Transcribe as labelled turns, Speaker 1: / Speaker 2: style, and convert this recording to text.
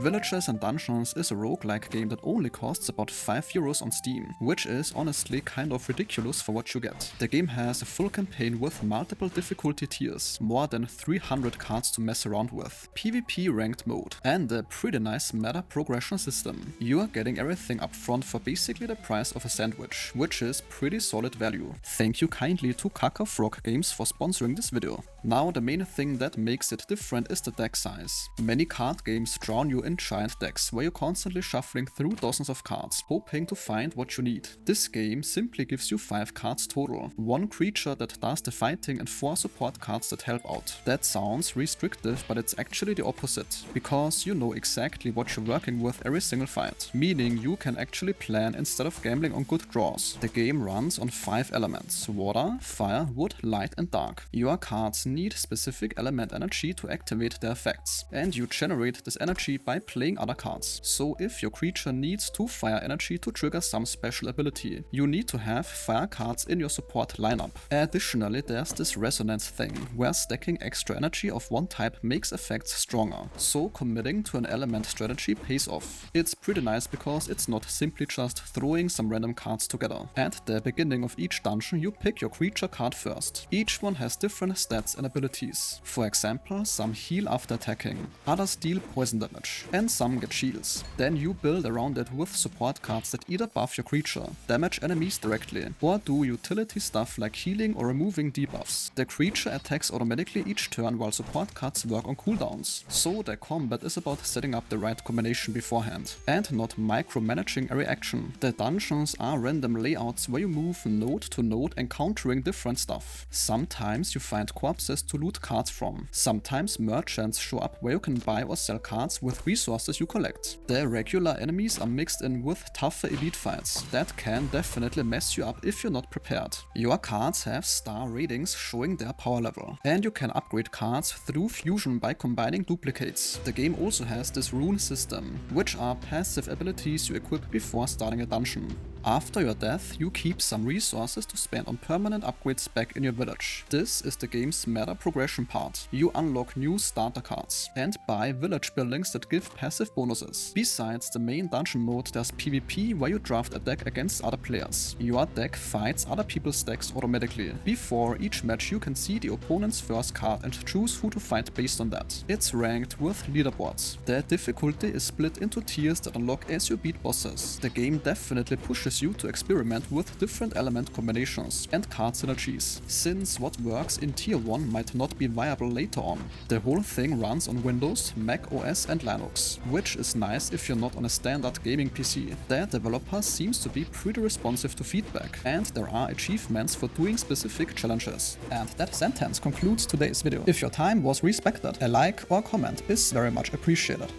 Speaker 1: Villages and Dungeons is a roguelike game that only costs about €5 on Steam, which is honestly kind of ridiculous for what you get. The game has a full campaign with multiple difficulty tiers, more than 300 cards to mess around with, PvP ranked mode, and a pretty nice meta progression system. You are getting everything up front for basically the price of a sandwich, which is pretty solid value. Thank you kindly to Kaka Frog Games for sponsoring this video. Now the main thing that makes it different is the deck size. Many card games drown you in giant decks where you're constantly shuffling through dozens of cards, hoping to find what you need. This game simply gives you 5 cards total, 1 creature that does the fighting and 4 support cards that help out. That sounds restrictive, but it's actually the opposite, because you know exactly what you're working with every single fight, meaning you can actually plan instead of gambling on good draws. The game runs on 5 elements: water, fire, wood, light and dark. Your cards need specific element energy to activate their effects, and you generate this energy by playing other cards. So if your creature needs 2 fire energy to trigger some special ability, you need to have fire cards in your support lineup. Additionally, there's this resonance thing, where stacking extra energy of one type makes effects stronger, so committing to an element strategy pays off. It's pretty nice because it's not simply just throwing some random cards together. At the beginning of each dungeon you pick your creature card first. Each one has different stats and abilities. For example, some heal after attacking, others deal poison damage, and some get shields. Then you build around it with support cards that either buff your creature, damage enemies directly, or do utility stuff like healing or removing debuffs. The creature attacks automatically each turn while support cards work on cooldowns, so the combat is about setting up the right combination beforehand, and not micromanaging every action. The dungeons are random layouts where you move node to node encountering different stuff. Sometimes you find corpses to loot cards from, sometimes merchants show up where you can buy or sell cards with resources you collect. The regular enemies are mixed in with tougher elite fights that can definitely mess you up if you're not prepared. Your cards have star ratings showing their power level, and you can upgrade cards through fusion by combining duplicates. The game also has this rune system, which are passive abilities you equip before starting a dungeon. After your death, you keep some resources to spend on permanent upgrades back in your village. This is the game's meta progression part. You unlock new starter cards and buy village buildings that give passive bonuses. Besides the main dungeon mode, there's PvP where you draft a deck against other players. Your deck fights other people's decks automatically. Before each match you can see the opponent's first card and choose who to fight based on that. It's ranked with leaderboards. The difficulty is split into tiers that unlock as you beat bosses. The game definitely pushes you to experiment with different element combinations and card synergies, since what works in tier 1 might not be viable later on. The whole thing runs on Windows, Mac OS and Linux, which is nice if you're not on a standard gaming PC. The developer seems to be pretty responsive to feedback, and there are achievements for doing specific challenges. And that sentence concludes today's video. If your time was respected, a like or comment is very much appreciated.